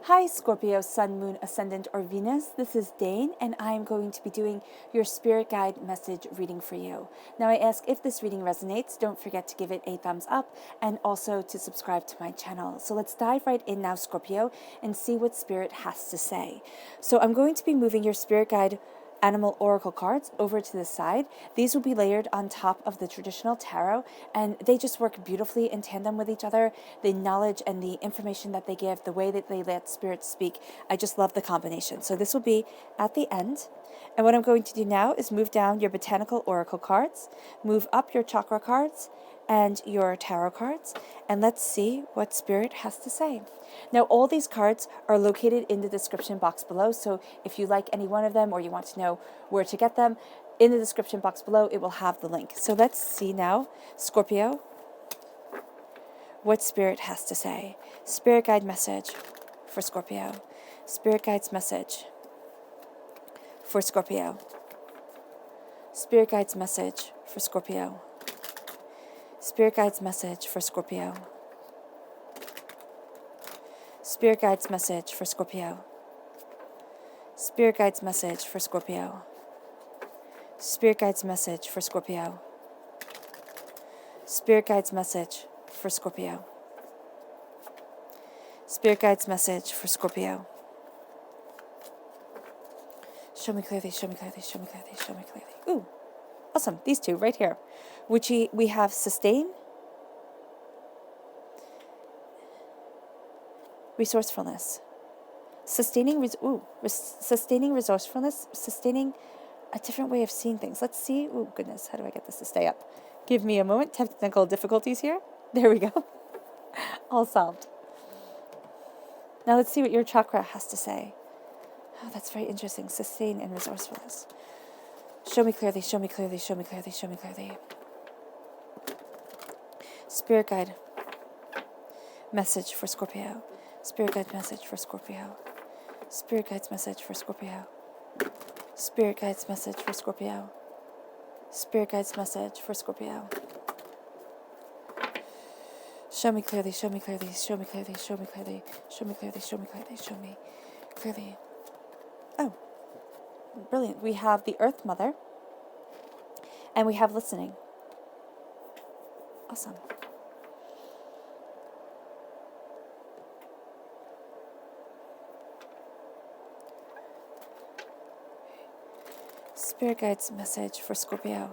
Hi Scorpio, Sun, Moon, Ascendant, or Venus. This is Dane, and I am going to be doing your Spirit Guide message reading for you. Now I ask if this reading resonates, don't forget to give it a thumbs up and also to subscribe to my channel. So let's dive right in now, Scorpio, and see what Spirit has to say. So I'm going to be moving your Spirit Guide animal oracle cards over to the side. These will be layered on top of the traditional tarot, and they just work beautifully in tandem with each other. The knowledge and the information that they give, the way that they let spirits speak, I just love the combination. So this will be at the end. And what I'm going to do now is move down your Botanical Oracle cards, move up your Chakra cards, and your tarot cards, and let's see what Spirit has to say. Now, all these cards are located in the description box below, so if you like any one of them or you want to know where to get them, in the description box below, it will have the link. So let's see now, Scorpio, what Spirit has to say. Spirit Guide message for Scorpio. Spirit Guide's message for Scorpio. Spirit Guide's message for Scorpio. Spirit Guide's message for Scorpio. Spirit Guide's message for Scorpio. Spirit Guide's message for Scorpio. Spirit Guide's message for Scorpio. Spirit Guide's message for Scorpio. Spirit Guide's message for Scorpio. Show me clearly, show me clearly, show me clearly, show me clearly. Ooh, awesome. These two right here. Which we have sustain, resourcefulness. Sustaining resourcefulness, sustaining a different way of seeing things. Let's see. Oh, goodness. How do I get this to stay up? Give me a moment. Technical difficulties here. There we go. All solved. Now let's see what your chakra has to say. Oh, that's very interesting. Sustain and resourcefulness. Show me clearly, show me clearly, show me clearly, show me clearly. Spirit Guide message for Scorpio. Spirit Guide message for Scorpio. Spirit Guide's message for Scorpio. Spirit Guide's message for Scorpio. Spirit Guide's message for Scorpio. Show me clearly, show me clearly, show me clearly, show me clearly, show me clearly, show me clearly, show me clearly. Oh, brilliant. We have the Earth Mother, and we have listening. Awesome. Spirit Guide's message for Scorpio.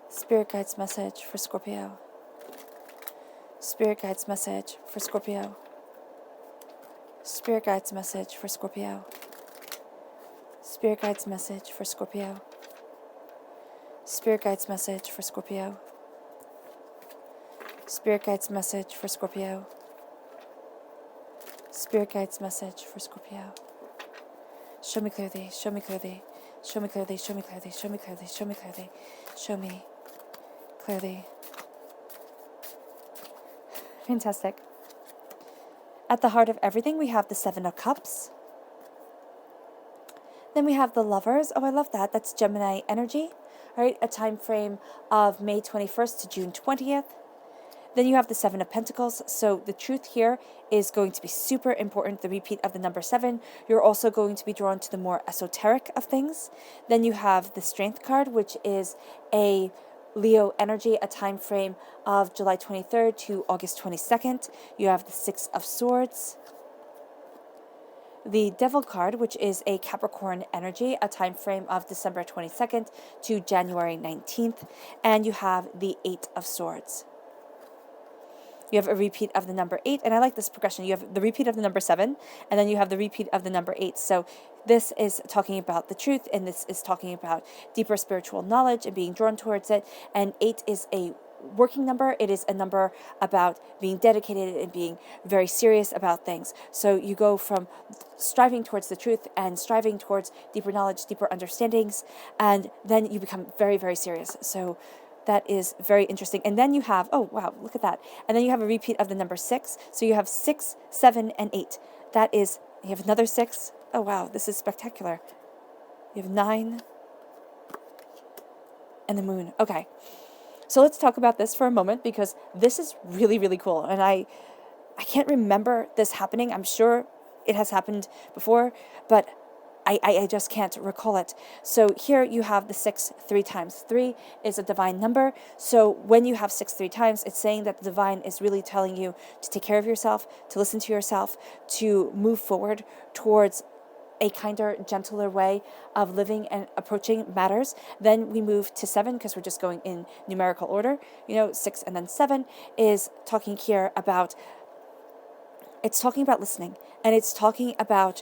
Spirit Guide's message for Scorpio. Spirit Guide's message for Scorpio. Spirit Guide's message for Scorpio. Spirit Guide's message for Scorpio. Spirit Guide's message for Scorpio. Spirit Guide's message for Scorpio. Spirit Guide's message for Scorpio. Show me clearly, show me clearly, show me clearly, show me clearly, show me clearly, show me clearly, show me clearly. Fantastic. At the heart of everything, we have the Seven of Cups. Then we have the Lovers. Oh, I love that. That's Gemini energy. All right, a time frame of May 21st to June 20th. Then you have the Seven of Pentacles. So the truth here is going to be super important, the repeat of the number 7. You're also going to be drawn to the more esoteric of things. Then you have the Strength card, which is a Leo energy, a time frame of July 23rd to August 22nd. You have the Six of Swords. The Devil card, which is a Capricorn energy, a time frame of December 22nd to January 19th. And you have the Eight of Swords. You have a repeat of the number 8, and I like this progression. You have the repeat of the number 7, and then you have the repeat of the number 8. So this is talking about the truth, and this is talking about deeper spiritual knowledge and being drawn towards it. And 8 is a working number. It is a number about being dedicated and being very serious about things. So you go from striving towards the truth and striving towards deeper knowledge, deeper understandings, and then you become very, very serious. So that is very interesting. And then you have, oh, wow, look at that. And then you have a repeat of the number 6. So you have 6, 7, and 8. That is, you have another 6. Oh, wow, this is spectacular. You have 9 and the moon. Okay. So let's talk about this for a moment, because this is really, really cool. And I can't remember this happening. I'm sure it has happened before, but I just can't recall it. So here you have the 6 3 times. 3 is a divine number. So when you have 6 3 times, it's saying that the divine is really telling you to take care of yourself, to listen to yourself, to move forward towards a kinder, gentler way of living and approaching matters. Then we move to 7 because we're just going in numerical order. 6 and then 7 is talking here about, it's talking about listening, and it's talking about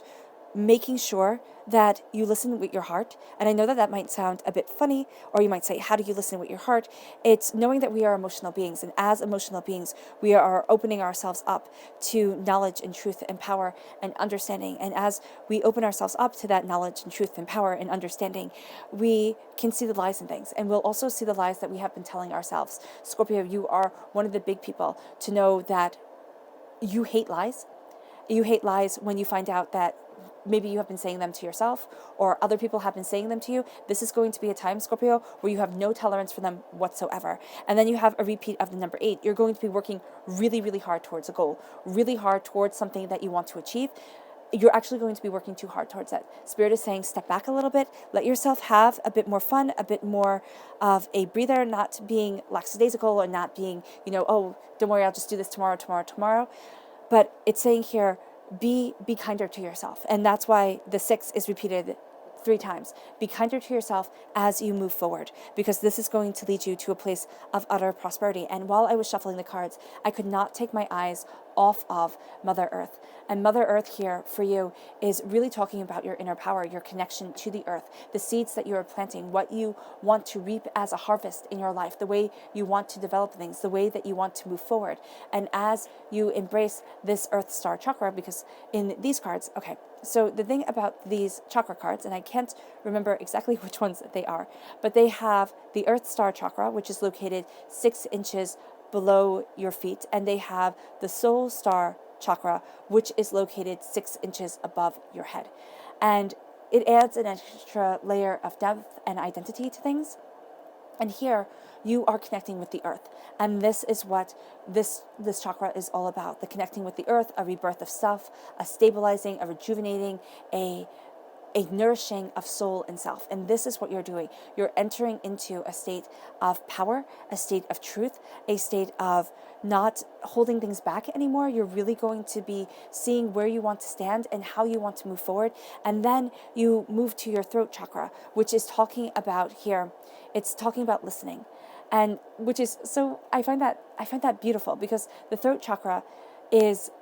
making sure that you listen with your heart. And I know that that might sound a bit funny, or you might say, how do you listen with your heart? It's knowing that we are emotional beings, and as emotional beings, we are opening ourselves up to knowledge and truth and power and understanding. And as we open ourselves up to that knowledge and truth and power and understanding, we can see the lies in things, and we'll also see the lies that we have been telling ourselves. Scorpio, you are one of the big people to know that you hate lies. You hate lies when you find out that maybe you have been saying them to yourself, or other people have been saying them to you. This is going to be a time, Scorpio, where you have no tolerance for them whatsoever. And then you have a repeat of the number 8. You're going to be working really, really hard towards a goal, really hard towards something that you want to achieve. You're actually going to be working too hard towards it. Spirit is saying, step back a little bit, let yourself have a bit more fun, a bit more of a breather, not being lackadaisical, or not being, oh, don't worry, I'll just do this tomorrow. But it's saying here, be kinder to yourself. And that's why the 6 is repeated 3 times. Be kinder to yourself as you move forward, because this is going to lead you to a place of utter prosperity. And while I was shuffling the cards, I could not take my eyes off of Mother Earth. And Mother Earth here for you is really talking about your inner power, your connection to the earth, the seeds that you are planting, what you want to reap as a harvest in your life, the way you want to develop things, the way that you want to move forward. And as you embrace this Earth Star Chakra, because in these cards, okay, so the thing about these chakra cards, and I can't remember exactly which ones they are, but they have the Earth Star Chakra, which is located 6 inches below your feet, and they have the Soul Star Chakra, which is located 6 inches above your head. And it adds an extra layer of depth and identity to things. And here you are connecting with the earth. And this is what this chakra is all about. The connecting with the earth, a rebirth of self, a stabilizing, a rejuvenating, a nourishing of soul and self. And this is what you're doing. You're entering into a state of power, a state of truth, a state of not holding things back anymore. You're really going to be seeing where you want to stand and how you want to move forward. And then you move to your throat chakra, which is talking about here, it's talking about listening. And which is, so I find that beautiful, because the throat chakra is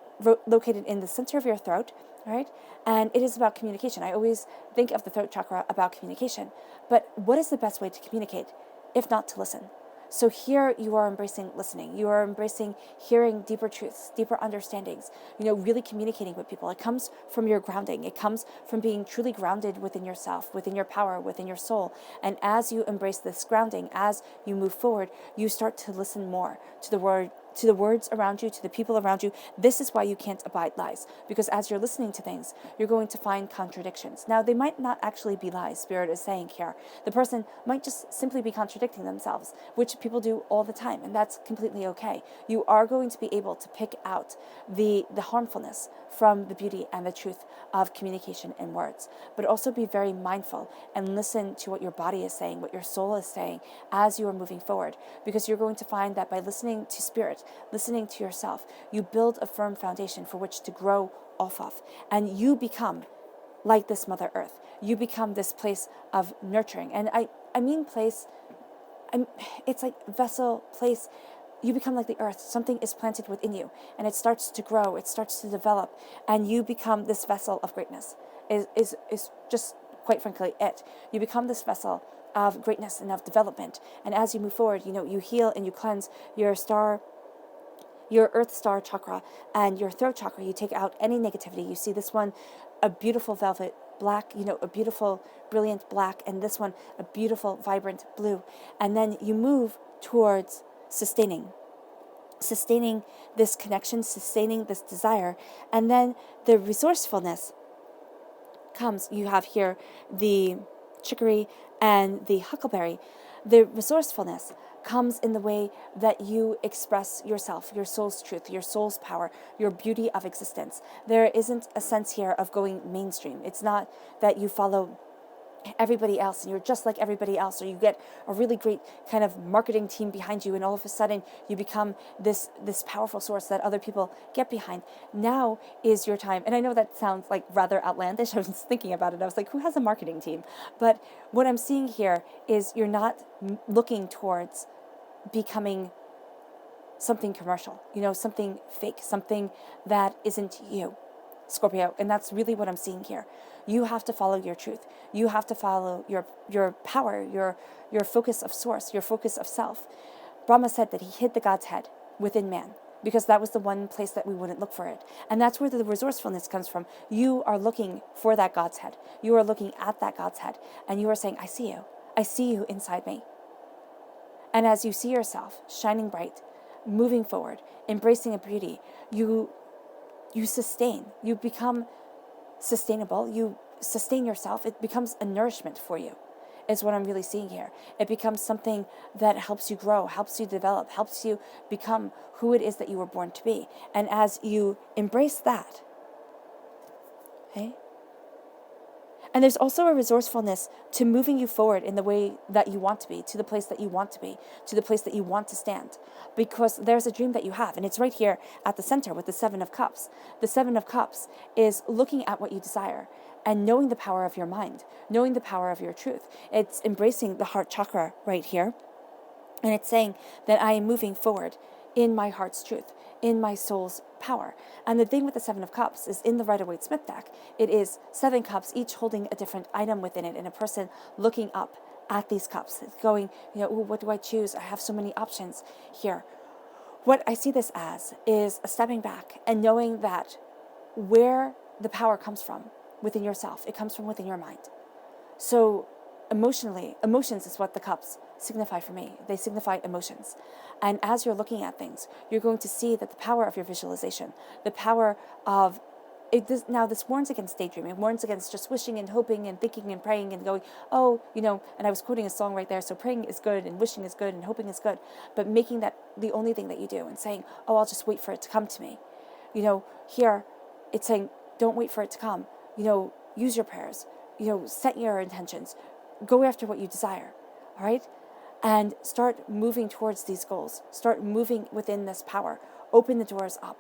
located in the center of your throat, right? And it is about communication. I always think of the throat chakra about communication. But what is the best way to communicate if not to listen? So here you are embracing listening. You are embracing hearing deeper truths, deeper understandings, really communicating with people. It comes from your grounding. It comes from being truly grounded within yourself, within your power, within your soul. And as you embrace this grounding, as you move forward, you start to listen more to the words around you, to the people around you. This is why you can't abide lies, because as you're listening to things, you're going to find contradictions. Now, they might not actually be lies, Spirit is saying here. The person might just simply be contradicting themselves, which people do all the time, and that's completely okay. You are going to be able to pick out the harmfulness from the beauty and the truth of communication in words, but also be very mindful and listen to what your body is saying, what your soul is saying as you are moving forward, because you're going to find that by listening to Spirit, listening to yourself, you build a firm foundation for which to grow off of, and you become like this Mother Earth. You become this place of nurturing, and I mean place, it's like vessel, place. You become like the earth. Something is planted within you, and it starts to grow, it starts to develop, and you become this vessel of greatness. Is just quite frankly it. You become this vessel of greatness and of development. And as you move forward, you heal and you cleanse your Earth Star Chakra and your throat chakra. You take out any negativity. You see this one, a beautiful velvet black, a beautiful, brilliant black, and this one, a beautiful, vibrant blue. And then you move towards sustaining this connection, sustaining this desire. And then the resourcefulness comes. You have here the chicory and the huckleberry. The resourcefulness comes in the way that you express yourself, your soul's truth, your soul's power, your beauty of existence. There isn't a sense here of going mainstream. It's not that you follow everybody else and you're just like everybody else, or you get a really great kind of marketing team behind you and all of a sudden you become this powerful source that other people get behind. Now is your time. And I know that sounds like rather outlandish. I was thinking about it. I was like, who has a marketing team? But what I'm seeing here is you're not looking towards becoming something commercial, something fake, something that isn't you, Scorpio. And that's really what I'm seeing here. You have to follow your truth. You have to follow your power, your focus of source, your focus of self. Brahma said that he hid the God's head within man because that was the one place that we wouldn't look for it. And that's where the resourcefulness comes from. You are looking for that God's head. You are looking at that God's head and you are saying, I see you. I see you inside me. And as you see yourself shining bright, moving forward, embracing a beauty, you sustain. You become sustainable. You sustain yourself. It becomes a nourishment for you, is what I'm really seeing here. It becomes something that helps you grow, helps you develop, helps you become who it is that you were born to be. And as you embrace that, okay? And there's also a resourcefulness to moving you forward in the way that you want to be, to the place that you want to be, to the place that you want to stand. Because there's a dream that you have, and it's right here at the center with the Seven of Cups. The Seven of Cups is looking at what you desire and knowing the power of your mind, knowing the power of your truth. It's embracing the heart chakra right here. And it's saying that I am moving forward in my heart's truth, in my soul's power. And the thing with the Seven of Cups is in the Rider-Waite-Smith deck, it is 7 cups, each holding a different item within it, and a person looking up at these cups, going, ooh, what do I choose? I have so many options here. What I see this as is a stepping back and knowing that where the power comes from within yourself, it comes from within your mind. So emotions is what the cups signify for me. They signify emotions. And as you're looking at things, you're going to see that the power of your visualization, the power of now this warns against daydreaming, warns against just wishing and hoping and thinking and praying and going, and I was quoting a song right there, so praying is good and wishing is good and hoping is good, but making that the only thing that you do and saying, I'll just wait for it to come to me. Here it's saying, don't wait for it to come. Use your prayers, set your intentions, go after what you desire, all right? And start moving towards these goals. Start moving within this power. Open the doors up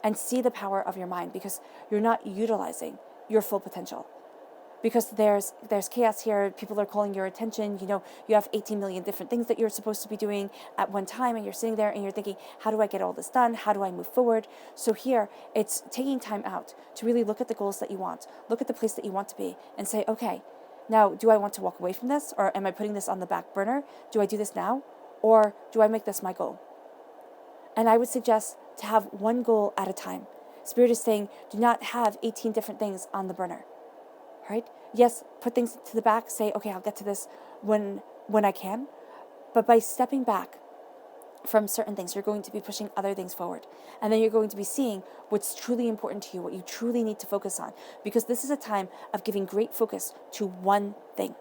and see the power of your mind, because you're not utilizing your full potential. Because there's chaos here. People are calling your attention. You have 18 million different things that you're supposed to be doing at one time, and you're sitting there and you're thinking, how do I get all this done? How do I move forward? So here, it's taking time out to really look at the goals that you want, look at the place that you want to be, and say, okay, now, do I want to walk away from this, or am I putting this on the back burner? Do I do this now, or do I make this my goal? And I would suggest to have one goal at a time. Spirit is saying, do not have 18 different things on the burner, right? Yes, put things to the back, say, okay, I'll get to this when I can. But by stepping back from certain things, you're going to be pushing other things forward. And then you're going to be seeing what's truly important to you, what you truly need to focus on. Because this is a time of giving great focus to one thing.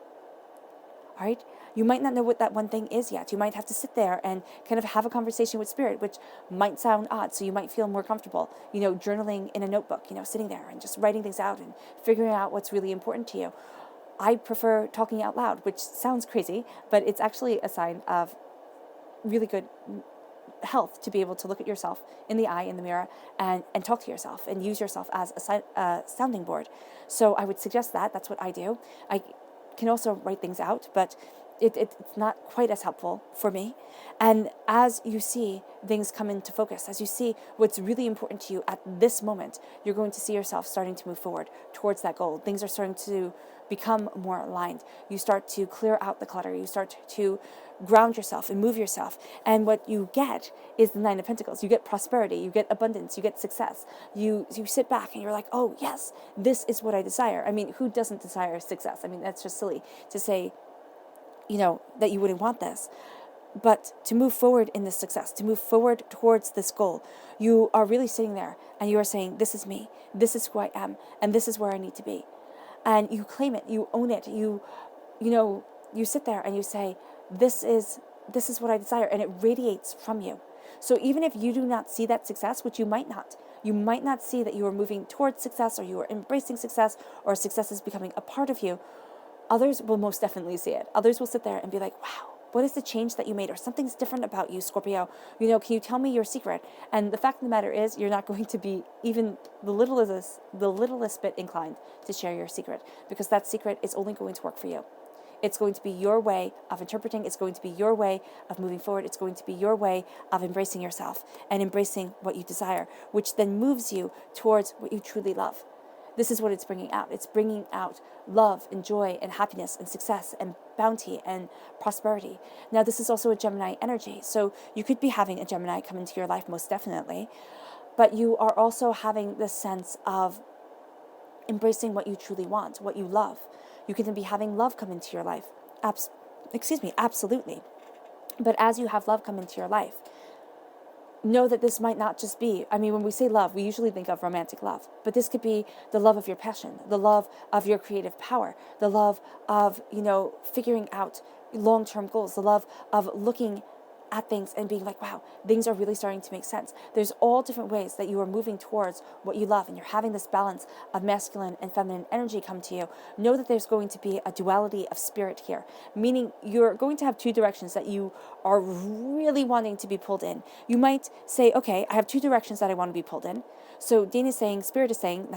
All right? You might not know what that one thing is yet. You might have to sit there and kind of have a conversation with Spirit, which might sound odd. So you might feel more comfortable, journaling in a notebook, sitting there and just writing things out and figuring out what's really important to you. I prefer talking out loud, which sounds crazy, but it's actually a sign of really good health to be able to look at yourself in the eye, in the mirror, and talk to yourself and use yourself as a sounding board. So I would suggest that. That's what I do. I can also write things out, but it's not quite as helpful for me. And as you see things come into focus, as you see what's really important to you at this moment, you're going to see yourself starting to move forward towards that goal. Things are starting to become more aligned. You start to clear out the clutter. You start to ground yourself and move yourself. And what you get is the Nine of Pentacles. You get prosperity, you get abundance, you get success. You sit back and you're like, oh yes, this is what I desire. I mean, who doesn't desire success? I mean, that's just silly to say, that you wouldn't want this. But to move forward in this success, to move forward towards this goal, you are really sitting there and you are saying, this is me, this is who I am, and this is where I need to be. And you claim it, you own it, you sit there and you say, this is this is what I desire, and it radiates from you. So even if you do not see that success, which you might not see that you are moving towards success, or you are embracing success, or success is becoming a part of you, others will most definitely see it. Others will sit there and be like, wow, what is the change that you made? Or something's different about you, Scorpio. Can you tell me your secret? And the fact of the matter is, you're not going to be even the littlest bit inclined to share your secret, because that secret is only going to work for you. It's going to be your way of interpreting. It's going to be your way of moving forward. It's going to be your way of embracing yourself and embracing what you desire, which then moves you towards what you truly love. This is what it's bringing out. It's bringing out love and joy and happiness and success and bounty and prosperity. Now, this is also a Gemini energy. So you could be having a Gemini come into your life, most definitely. But you are also having this sense of embracing what you truly want, what you love. You can be having love come into your life. Absolutely. But as you have love come into your life, know that this might not just be, when we say love, we usually think of romantic love, but this could be the love of your passion, the love of your creative power, the love of, figuring out long-term goals, the love of looking at things and being like, wow, things are really starting to make sense. There's all different ways that you are moving towards what you love, and you're having this balance of masculine and feminine energy come to you. Know that there's going to be a duality of spirit here, meaning you're going to have two directions that you are really wanting to be pulled in. You might say, okay, I have two directions that I want to be pulled in. So Spirit is saying,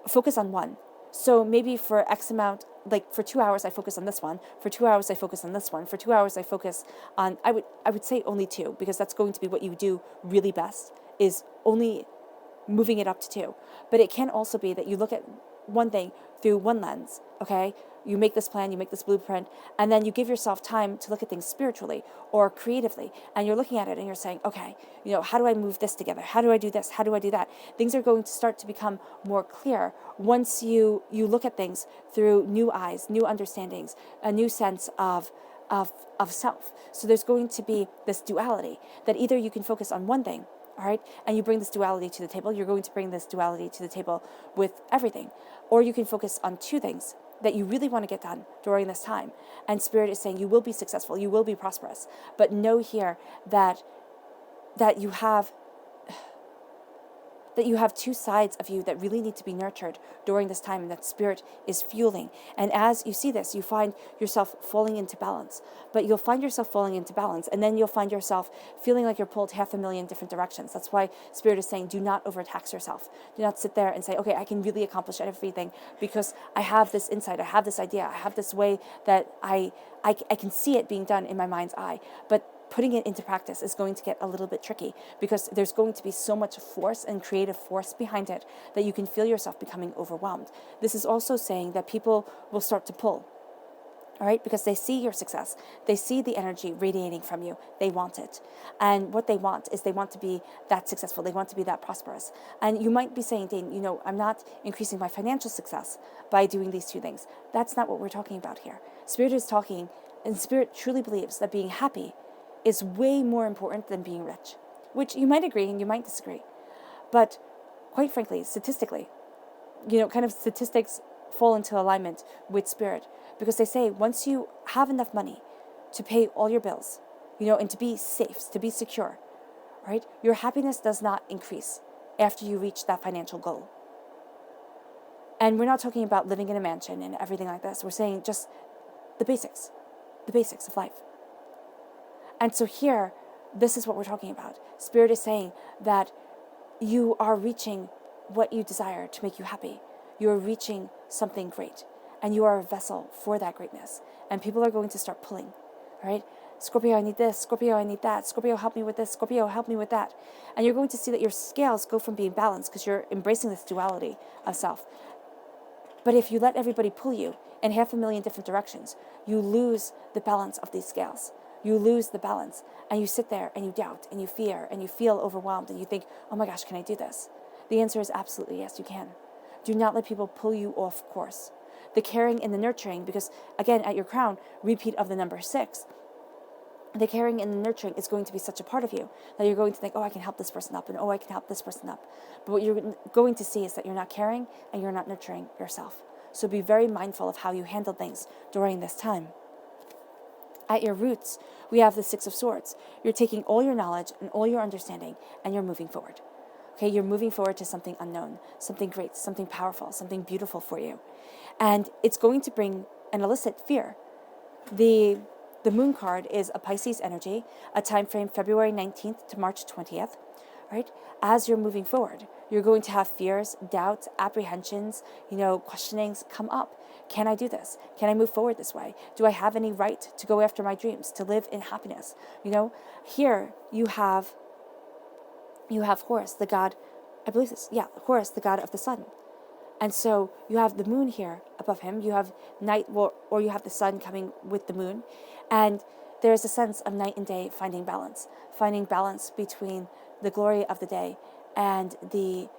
focus on one. So maybe for X amount, like for 2 hours, I focus on this one. For 2 hours, I focus on this one. For 2 hours, I focus on, I would say only two, because that's going to be what you do really best, is only moving it up to two. But it can also be that you look at one thing through one lens, okay? You make this plan, you make this blueprint, and then you give yourself time to look at things spiritually or creatively, and you're looking at it and you're saying, okay, how do I move this together? How do I do this? How do I do that? Things are going to start to become more clear once you look at things through new eyes, new understandings, a new sense of self. So there's going to be this duality that either you can focus on one thing, all right, and you bring this duality to the table. You're going to bring this duality to the table with everything. Or you can focus on two things that you really want to get done during this time. And Spirit is saying you will be successful, you will be prosperous. But know here that you have two sides of you that really need to be nurtured during this time, and that Spirit is fueling. And as you see this, you find yourself falling into balance. But you'll find yourself falling into balance, and then you'll find yourself feeling like you're pulled 500,000 different directions. That's why Spirit is saying, do not overtax yourself. Do not sit there and say, okay, I can really accomplish everything because I have this insight, I have this idea, I have this way that I can see it being done in my mind's eye. But putting it into practice is going to get a little bit tricky, because there's going to be so much force and creative force behind it that you can feel yourself becoming overwhelmed. This is also saying that people will start to pull, all right, because they see your success. They see the energy radiating from you. They want it. And what they want is they want to be that successful. They want to be that prosperous. And you might be saying, Dane, I'm not increasing my financial success by doing these two things. That's not what we're talking about here. Spirit is talking, and Spirit truly believes that being happy is way more important than being rich, which you might agree and you might disagree. But quite frankly, statistically, statistics fall into alignment with Spirit, because they say once you have enough money to pay all your bills, and to be safe, to be secure, right, your happiness does not increase after you reach that financial goal. And we're not talking about living in a mansion and everything like this. We're saying just the basics of life. And so here, this is what we're talking about. Spirit is saying that you are reaching what you desire to make you happy. You are reaching something great, and you are a vessel for that greatness. And people are going to start pulling, all right? Scorpio, I need this. Scorpio, I need that. Scorpio, help me with this. Scorpio, help me with that. And you're going to see that your scales go from being balanced because you're embracing this duality of self. But if you let everybody pull you in 500,000 different directions, you lose the balance of these scales. You lose the balance, and you sit there and you doubt and you fear and you feel overwhelmed and you think, oh my gosh, can I do this? The answer is absolutely yes, you can. Do not let people pull you off course. The caring and the nurturing, because again, at your crown, repeat of the number 6, the caring and the nurturing is going to be such a part of you that you're going to think, oh, I can help this person up, and oh, I can help this person up. But what you're going to see is that you're not caring and you're not nurturing yourself. So be very mindful of how you handle things during this time. At your roots, we have the Six of Swords. You're taking all your knowledge and all your understanding, and you're moving forward. Okay, you're moving forward to something unknown, something great, something powerful, something beautiful for you. And it's going to bring and elicit fear. The moon card is a Pisces energy, a time frame February 19th to March 20th, right? As you're moving forward, you're going to have fears, doubts, apprehensions, questionings come up. Can I do this? Can I move forward this way? Do I have any right to go after my dreams, to live in happiness? Here you have Horus, the god, I believe this, Horus, the god of the sun. And so you have the moon here above him. You have night, or you have the sun coming with the moon. And there is a sense of night and day finding balance between the glory of the day and the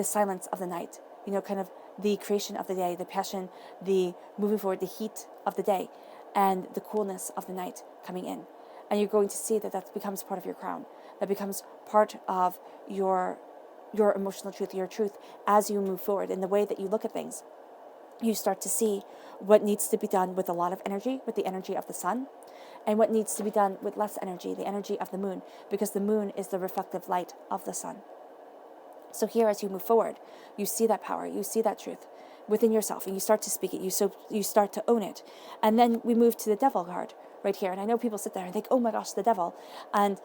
silence of the night. Kind of the creation of the day, the passion, the moving forward, the heat of the day, and the coolness of the night coming in. And you're going to see that becomes part of your crown. That becomes part of your emotional truth, your truth, as you move forward in the way that you look at things. You start to see what needs to be done with a lot of energy, with the energy of the sun, and what needs to be done with less energy, the energy of the moon, because the moon is the reflective light of the sun. So here, as you move forward, you see that power, you see that truth within yourself, and you start to speak it, you start to own it. And then we move to the devil card right here. And I know people sit there and think, oh my gosh, the devil. And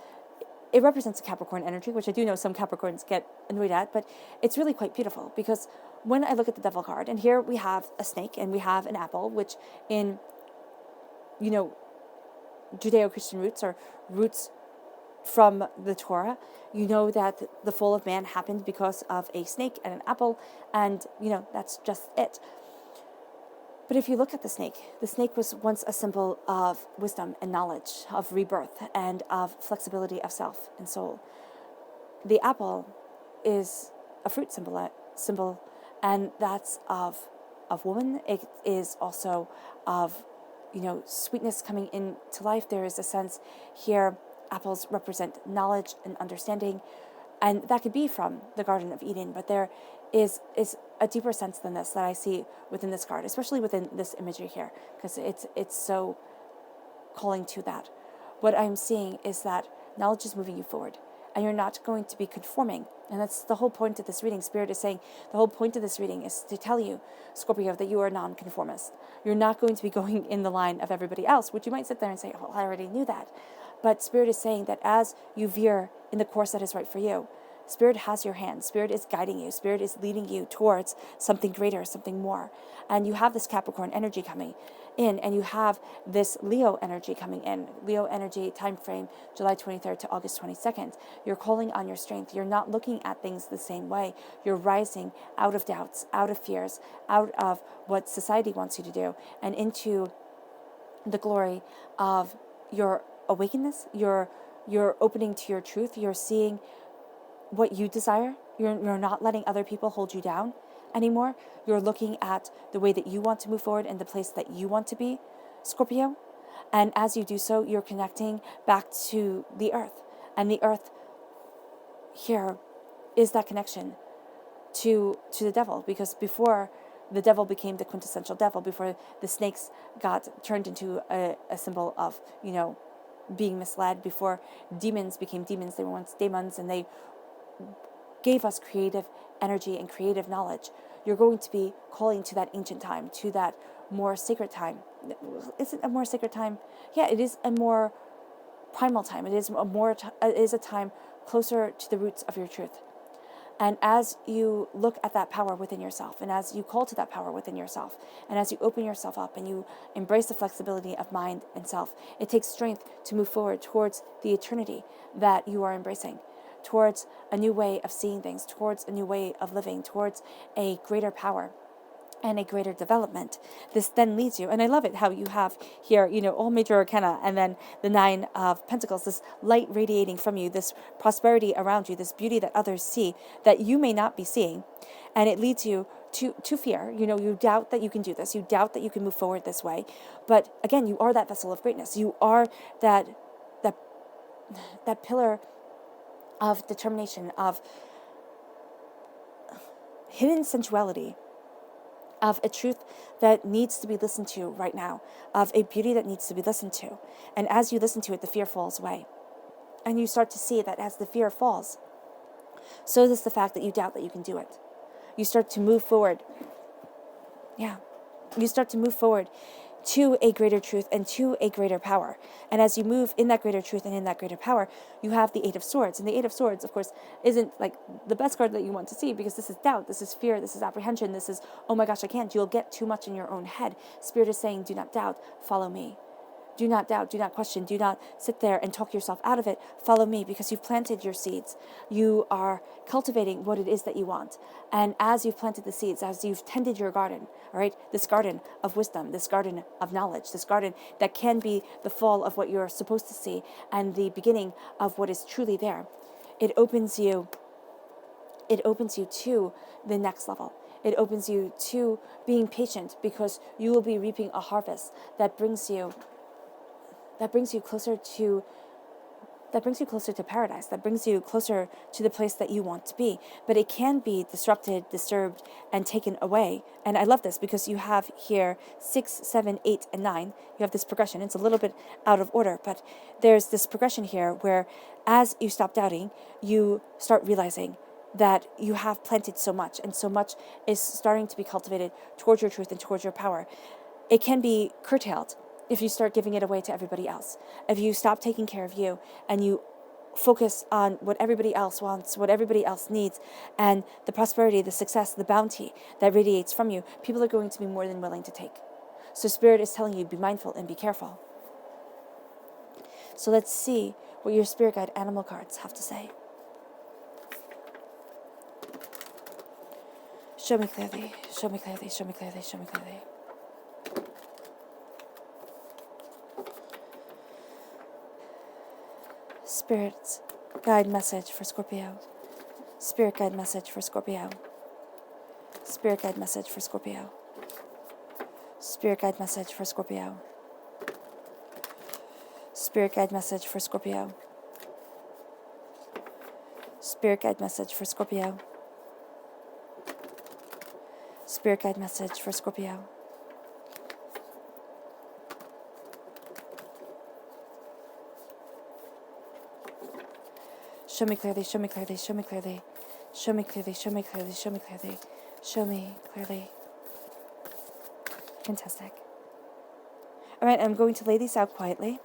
it represents a Capricorn energy, which I do know some Capricorns get annoyed at, but it's really quite beautiful, because when I look at the devil card, and here we have a snake and we have an apple, which in, Judeo-Christian roots, or roots from the Torah, that the fall of man happened because of a snake and an apple, and, that's just it. But if you look at the snake was once a symbol of wisdom and knowledge, of rebirth, and of flexibility of self and soul. The apple is a fruit symbol, and that's of woman. It is also of, sweetness coming into life. There is a sense here, apples represent knowledge and understanding, and that could be from the Garden of Eden, but there is a deeper sense than this that I see within this card, especially within this imagery here, because it's so calling to that. What I'm seeing is that knowledge is moving you forward, and you're not going to be conforming. And that's the whole point of this reading. Spirit is saying the whole point of this reading is to tell you, Scorpio, that you are nonconformist. You're not going to be going in the line of everybody else, which you might sit there and say, oh, I already knew that. But Spirit is saying that as you veer in the course that is right for you, Spirit has your hand. Spirit is guiding you. Spirit is leading you towards something greater, something more. And you have this Capricorn energy coming in, and you have this Leo energy coming in. Leo energy time frame, July 23rd to August 22nd. You're calling on your strength. You're not looking at things the same way. You're rising out of doubts, out of fears, out of what society wants you to do, and into the glory of your awakenness. You're opening to your truth. You're seeing what you desire. You're not letting other people hold you down anymore. You're looking at the way that you want to move forward and the place that you want to be, Scorpio. And as you do so, you're connecting back to the earth. And the earth here is that connection to the devil, because before the devil became the quintessential devil, before the snakes got turned into a symbol of, being misled, before demons became demons, they were once demons, and they gave us creative energy and creative knowledge. You're going to be calling to that ancient time, to that more sacred time. Is it a more sacred time? Yeah, it is a more primal time. It is a time closer to the roots of your truth. And as you look at that power within yourself, and as you call to that power within yourself, and as you open yourself up and you embrace the flexibility of mind and self, it takes strength to move forward towards the eternity that you are embracing, towards a new way of seeing things, towards a new way of living, towards a greater power and a greater development. This then leads you, and I love it how you have here, all major arcana, and then the 9 of Pentacles, this light radiating from you, this prosperity around you, this beauty that others see that you may not be seeing, and it leads you to fear. You doubt that you can do this, you doubt that you can move forward this way, but again, you are that vessel of greatness. You are that pillar of determination, of hidden sensuality of a truth that needs to be listened to right now, of a beauty that needs to be listened to. And as you listen to it, the fear falls away. And you start to see that as the fear falls, so does the fact that you doubt that you can do it. You start to move forward. Yeah. You start to move forward to a greater truth and to a greater power. And as you move in that greater truth and in that greater power, you have the Eight of Swords. And the Eight of Swords, of course, isn't like the best card that you want to see, because this is doubt, this is fear, this is apprehension, this is, oh my gosh, I can't. You'll get too much in your own head. Spirit is saying, do not doubt, follow me. Do not doubt, do not question, do not sit there and talk yourself out of it. Follow me, because you've planted your seeds. You are cultivating what it is that you want. And as you've planted the seeds, as you've tended your garden, all right, this garden of wisdom, this garden of knowledge, this garden that can be the fall of what you're supposed to see and the beginning of what is truly there, it opens you to the next level. It opens you to being patient, because you will be reaping a harvest that brings you closer to paradise, that brings you closer to the place that you want to be. But it can be disrupted, disturbed, and taken away. And I love this, because you have here 6, 7, 8, and 9. You have this progression. It's a little bit out of order, but there's this progression here where as you stop doubting, you start realizing that you have planted so much, and so much is starting to be cultivated towards your truth and towards your power. It can be curtailed if you start giving it away to everybody else. If you stop taking care of you and you focus on what everybody else wants, what everybody else needs, and the prosperity, the success, the bounty that radiates from you, people are going to be more than willing to take. So Spirit is telling you, be mindful and be careful. So let's see what your Spirit Guide animal cards have to say. Show me clearly, show me clearly, show me clearly, show me clearly. Spirit Guide message for Scorpio. Spirit Guide message for Scorpio. Spirit Guide message for Scorpio. Spirit Guide message for Scorpio. Spirit Guide message for Scorpio. Spirit Guide message for Scorpio. Spirit Guide message for Scorpio. Show me clearly, show me clearly, show me clearly. Show me clearly, show me clearly, show me clearly. Show me clearly. Fantastic. All right, I'm going to lay these out quietly.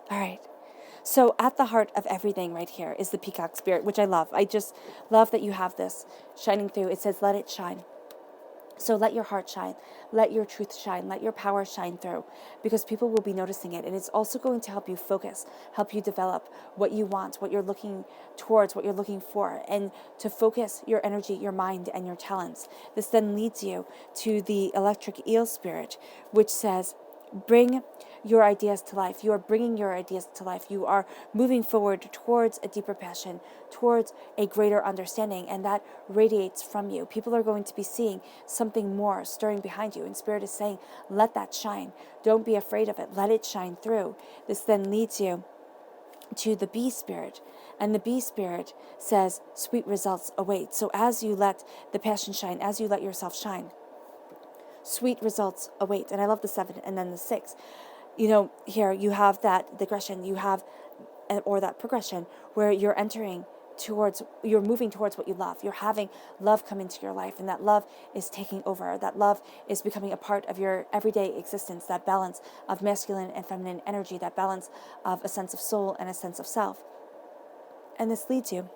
All right. So at the heart of everything right here is the peacock spirit, which I love. I just love that you have this shining through. It says, let it shine. So let your heart shine. Let your truth shine. Let your power shine through, because people will be noticing it. And it's also going to help you focus, help you develop what you want, what you're looking towards, what you're looking for, and to focus your energy, your mind, and your talents. This then leads you to the electric eel spirit, which says, bring your ideas to life. You are bringing your ideas to life. You are moving forward towards a deeper passion, towards a greater understanding, and that radiates from you. People are going to be seeing something more stirring behind you, and Spirit is saying, let that shine. Don't be afraid of it. Let it shine through. This then leads you to the bee spirit, and the bee spirit says, sweet results await. So as you let the passion shine, as you let yourself shine, sweet results await. And I love the 7 and then the 6. You know, here you have that digression, you have, or that progression where you're moving towards what you love. You're having love come into your life, and that love is taking over. That love is becoming a part of your everyday existence, that balance of masculine and feminine energy, that balance of a sense of soul and a sense of self. And this leads you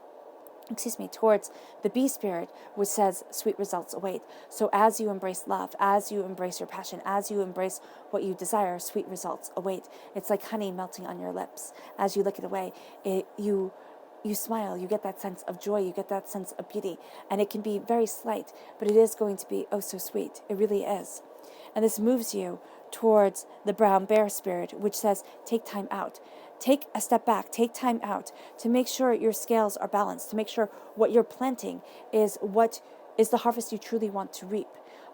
towards the bee spirit, which says sweet results await. So as you embrace love, as you embrace your passion, as you embrace what you desire, sweet results await. It's like honey melting on your lips. As you lick it away, you smile, you get that sense of joy, you get that sense of beauty. And it can be very slight, but it is going to be oh so sweet. It really is. And this moves you towards the brown bear spirit, which says take time out. Take a step back, take time out to make sure your scales are balanced, to make sure what you're planting is what is the harvest you truly want to reap.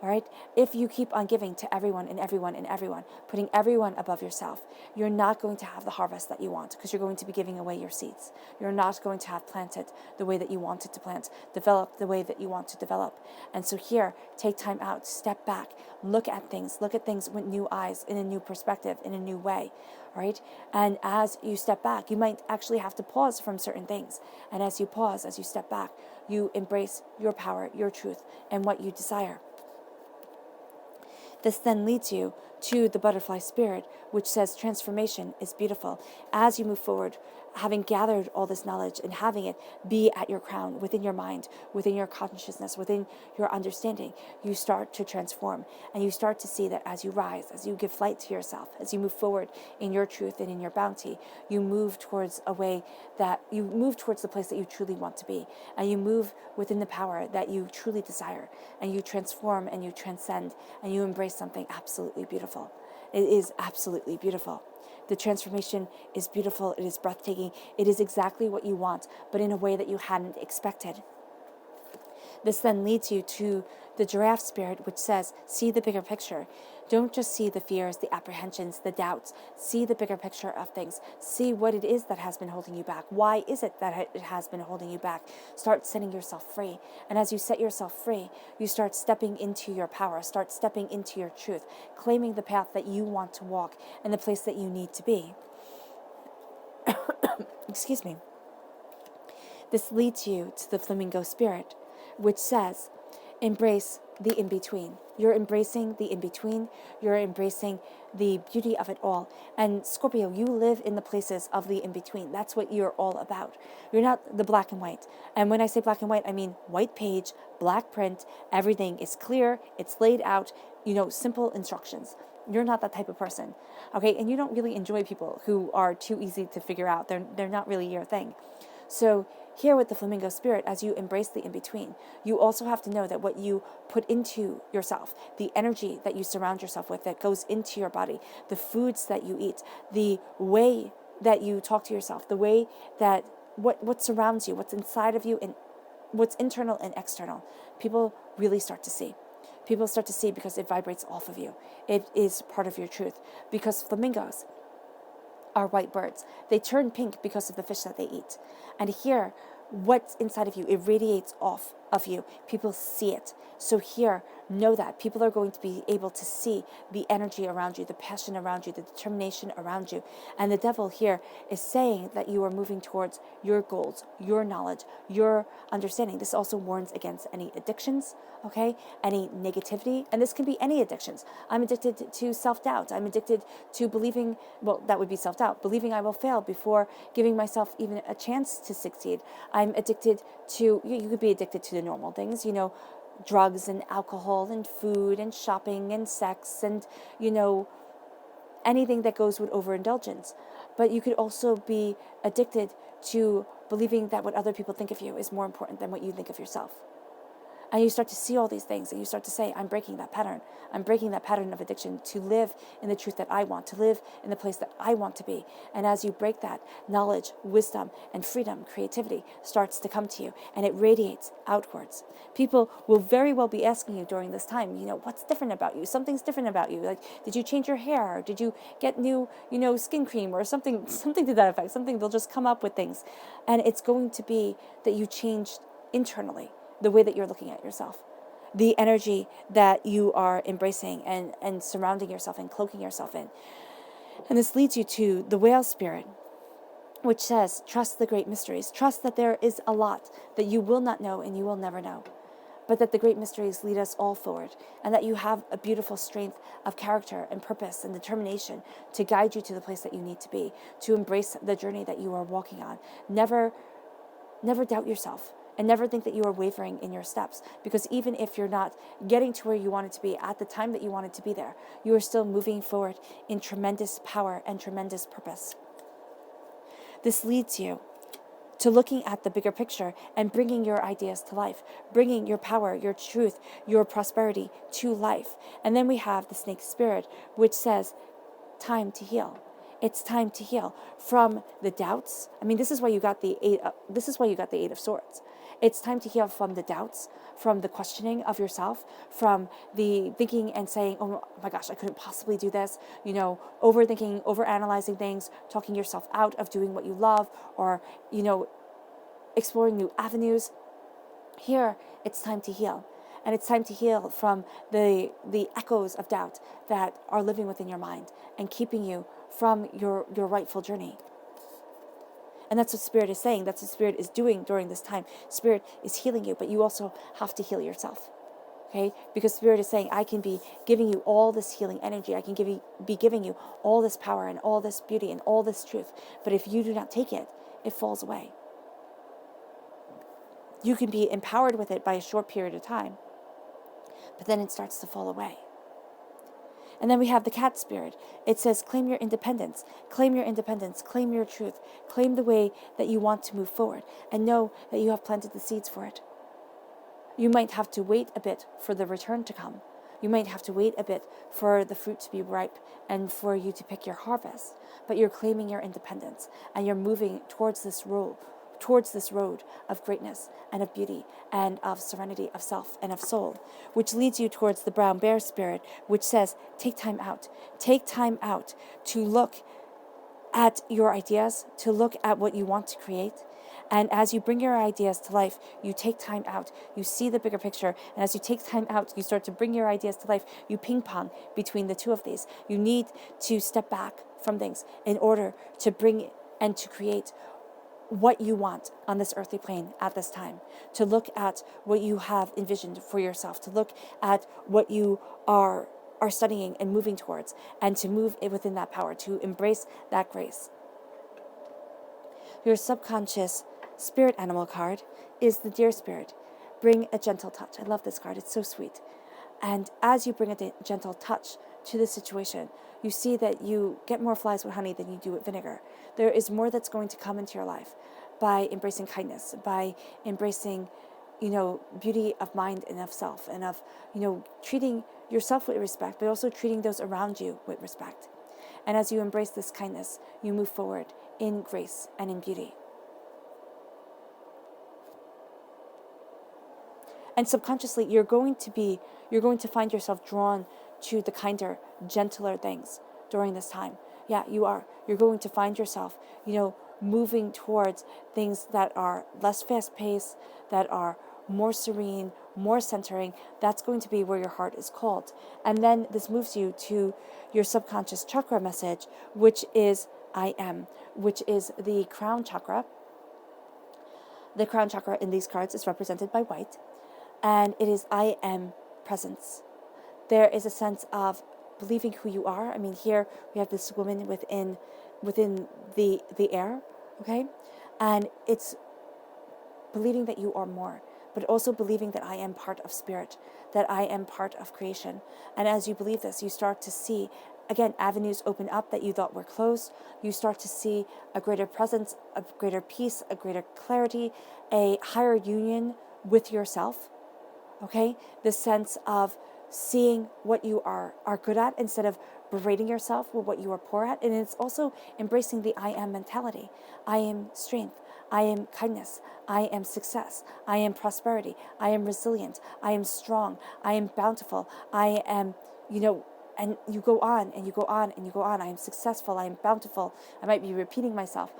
All right? If you keep on giving to everyone and everyone and everyone, putting everyone above yourself, you're not going to have the harvest that you want, because you're going to be giving away your seeds. You're not going to have planted the way that you wanted to plant, developed the way that you want to develop. And so here, take time out, step back, look at things with new eyes, in a new perspective, in a new way. All right? And as you step back, you might actually have to pause from certain things. And as you pause, as you step back, you embrace your power, your truth, and what you desire. This then leads you to the butterfly spirit, which says transformation is beautiful. As you move forward, having gathered all this knowledge and having it be at your crown, within your mind, within your consciousness, within your understanding, you start to transform. And you start to see that as you rise, as you give flight to yourself, as you move forward in your truth and in your bounty, you move towards a way that you move towards the place that you truly want to be. And you move within the power that you truly desire. And you transform and you transcend and you embrace something absolutely beautiful. It is absolutely beautiful. The transformation is beautiful. It is breathtaking. It is exactly what you want, but in a way that you hadn't expected. This then leads you to the giraffe spirit, which says, see the bigger picture. Don't just see the fears, the apprehensions, the doubts. See the bigger picture of things. See what it is that has been holding you back. Why is it that it has been holding you back? Start setting yourself free. And as you set yourself free, you start stepping into your power, start stepping into your truth, claiming the path that you want to walk and the place that you need to be. Excuse me. This leads you to the flamingo spirit, which says, embrace the in-between. You're embracing the in-between. You're embracing the beauty of it all. And Scorpio, you live in the places of the in-between. That's what you're all about. You're not the black and white. And when I say black and white, I mean white page, black print. Everything is clear. It's laid out, simple instructions. You're not that type of person. Okay? And you don't really enjoy people who are too easy to figure out. They're not really your thing. So here with the flamingo spirit, as you embrace the in-between, you also have to know that what you put into yourself, the energy that you surround yourself with that goes into your body, the foods that you eat, the way that you talk to yourself, the way that what surrounds you, what's inside of you, and what's internal and external, people really start to see. People start to see because it vibrates off of you. It is part of your truth. Because flamingos are white birds. They turn pink because of the fish that they eat. And here, what's inside of you, it radiates off of you. People see it. So here, know that people are going to be able to see the energy around you, the passion around you, the determination around you. And the devil here is saying that you are moving towards your goals, your knowledge, your understanding. This also warns against any addictions, okay? Any negativity. And this can be any addictions. I'm addicted to self-doubt. I'm addicted to believing, well, that would be self-doubt, believing I will fail before giving myself even a chance to succeed. I'm addicted to, you could be addicted to the normal things, drugs and alcohol and food and shopping and sex and, anything that goes with overindulgence. But you could also be addicted to believing that what other people think of you is more important than what you think of yourself. And you start to see all these things and you start to say, I'm breaking that pattern. I'm breaking that pattern of addiction to live in the truth that I want, to live in the place that I want to be. And as you break that, knowledge, wisdom, and freedom, creativity starts to come to you and it radiates outwards. People will very well be asking you during this time, what's different about you? Something's different about you. Like, did you change your hair? Did you get new, skin cream or something to that effect? They'll just come up with things. And it's going to be that you changed internally. The way that you're looking at yourself, the energy that you are embracing and surrounding yourself and cloaking yourself in. And this leads you to the whale spirit, which says, trust the great mysteries. Trust that there is a lot that you will not know and you will never know, but that the great mysteries lead us all forward, and that you have a beautiful strength of character and purpose and determination to guide you to the place that you need to be, to embrace the journey that you are walking on. Never doubt yourself. And never think that you are wavering in your steps, because even if you're not getting to where you wanted to be at the time that you wanted to be there, you are still moving forward in tremendous power and tremendous purpose. This leads you to looking at the bigger picture and bringing your ideas to life, bringing your power, your truth, your prosperity to life. And then we have the snake spirit, which says, time to heal. It's time to heal from the doubts. I mean, this is why you got the Eight of Swords. It's time to heal from the doubts, from the questioning of yourself, from the thinking and saying, oh my gosh, I couldn't possibly do this, overthinking, overanalyzing things, talking yourself out of doing what you love, or, exploring new avenues. Here, it's time to heal. And it's time to heal from the echoes of doubt that are living within your mind and keeping you from your rightful journey. And that's what Spirit is saying. That's what Spirit is doing during this time. Spirit is healing you, but you also have to heal yourself. Okay? Because Spirit is saying, I can be giving you all this healing energy. I can be giving you all this power and all this beauty and all this truth. But if you do not take it, it falls away. You can be empowered with it by a short period of time, but then it starts to fall away. And then we have the cat spirit. It says, claim your independence, claim your independence, claim your truth, claim the way that you want to move forward, and know that you have planted the seeds for it. You might have to wait a bit for the return to come. You might have to wait a bit for the fruit to be ripe and for you to pick your harvest, but you're claiming your independence and you're moving towards this road of greatness and of beauty and of serenity of self and of soul, which leads you towards the brown bear spirit, which says, take time out to look at your ideas, to look at what you want to create. And as you bring your ideas to life, you take time out, you see the bigger picture. And as you take time out, you start to bring your ideas to life. You ping pong between the two of these. You need to step back from things in order to bring and to create what you want on this earthly plane at this time, to look at what you have envisioned for yourself, to look at what you are studying and moving towards, and to move within that power, to embrace that grace. Your subconscious spirit animal card is the deer spirit. Bring a gentle touch. I love this card. It's so sweet. And as you bring a gentle touch to the situation, you see that you get more flies with honey than you do with vinegar. There is more that's going to come into your life by embracing kindness, by embracing, beauty of mind and of self, and of, treating yourself with respect, but also treating those around you with respect. And as you embrace this kindness, you move forward in grace and in beauty. And subconsciously, you're going to find yourself drawn to the kinder, gentler things during this time. Yeah, you are. You're going to find yourself, moving towards things that are less fast-paced, that are more serene, more centering. That's going to be where your heart is called. And then this moves you to your subconscious chakra message, which is I am, which is the crown chakra. The crown chakra in these cards is represented by white, and it is I am presence. There is a sense of believing who you are. I mean, here we have this woman within the air, okay? And it's believing that you are more, but also believing that I am part of spirit, that I am part of creation. And as you believe this, you start to see, again, avenues open up that you thought were closed. You start to see a greater presence, a greater peace, a greater clarity, a higher union with yourself, okay? The sense of seeing what you are good at instead of berating yourself with what you are poor at. And it's also embracing the I am mentality. I am strength. I am kindness. I am success. I am prosperity. I am resilient. I am strong. I am bountiful. I am, and you go on and you go on and you go on. I am successful. I am bountiful. I might be repeating myself,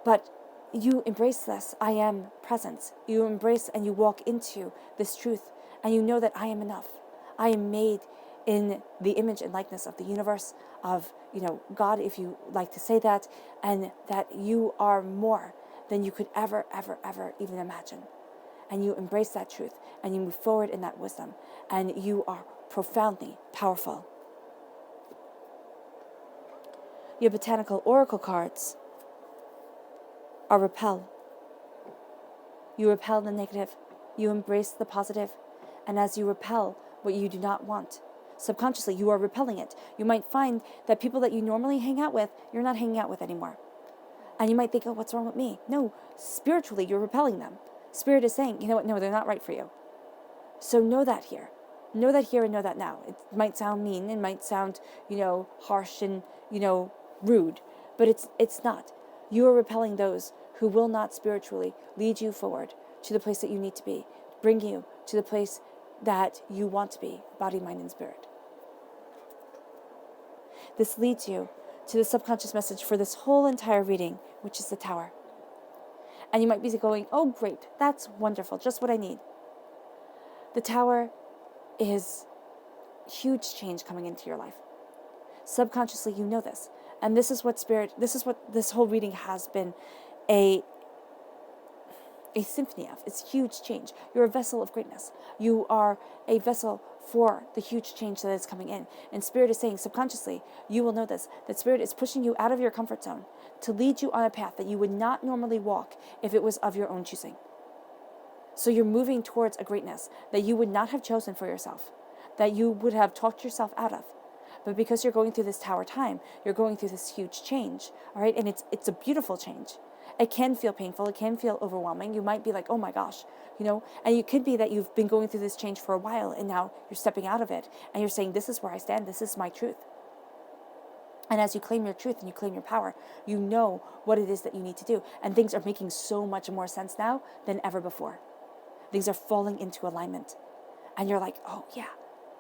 but you embrace this. I am presence. You embrace and you walk into this truth, and you know that I am enough. I am made in the image and likeness of the universe, of, God, if you like to say that, and that you are more than you could ever, ever, ever even imagine. And you embrace that truth, and you move forward in that wisdom, and you are profoundly powerful. Your Botanical Oracle cards are repel. You repel the negative. You embrace the positive. And as you repel what you do not want, subconsciously you are repelling it. You might find that people that you normally hang out with, you're not hanging out with anymore. And you might think, oh, what's wrong with me? No, spiritually, you're repelling them. Spirit is saying, you know what? No, they're not right for you. So know that here. Know that here and know that now. It might sound mean. It might sound, harsh and, rude. But it's not. You are repelling those who will not spiritually lead you forward to the place that you need to be, bring you to the place that you want to be, body, mind, and spirit. This leads you to the subconscious message for this whole entire reading, which is the Tower. And you might be going, oh, great, that's wonderful, just what I need. The Tower is huge change coming into your life. Subconsciously, you know this. And this is what this whole reading has been a symphony of. It's huge change. You're a vessel of greatness. You are a vessel for the huge change that is coming in. And Spirit is saying, subconsciously, you will know this, that Spirit is pushing you out of your comfort zone to lead you on a path that you would not normally walk if it was of your own choosing. So you're moving towards a greatness that you would not have chosen for yourself, that you would have talked yourself out of. But because you're going through this Tower time, you're going through this huge change, all right? And it's a beautiful change. It can feel painful. It can feel overwhelming. You might be like, oh my gosh, and it could be that you've been going through this change for a while and now you're stepping out of it and you're saying, this is where I stand. This is my truth. And as you claim your truth and you claim your power, you know what it is that you need to do. And things are making so much more sense now than ever before. Things are falling into alignment. And you're like, oh yeah,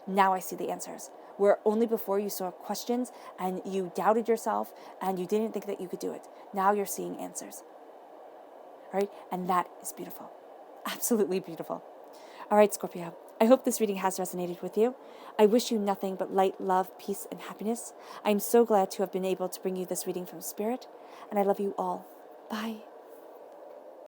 now I see the answers. Where only before you saw questions and you doubted yourself and you didn't think that you could do it. Now you're seeing answers. Right? And that is beautiful. Absolutely beautiful. All right, Scorpio. I hope this reading has resonated with you. I wish you nothing but light, love, peace, and happiness. I'm so glad to have been able to bring you this reading from Spirit. And I love you all. Bye.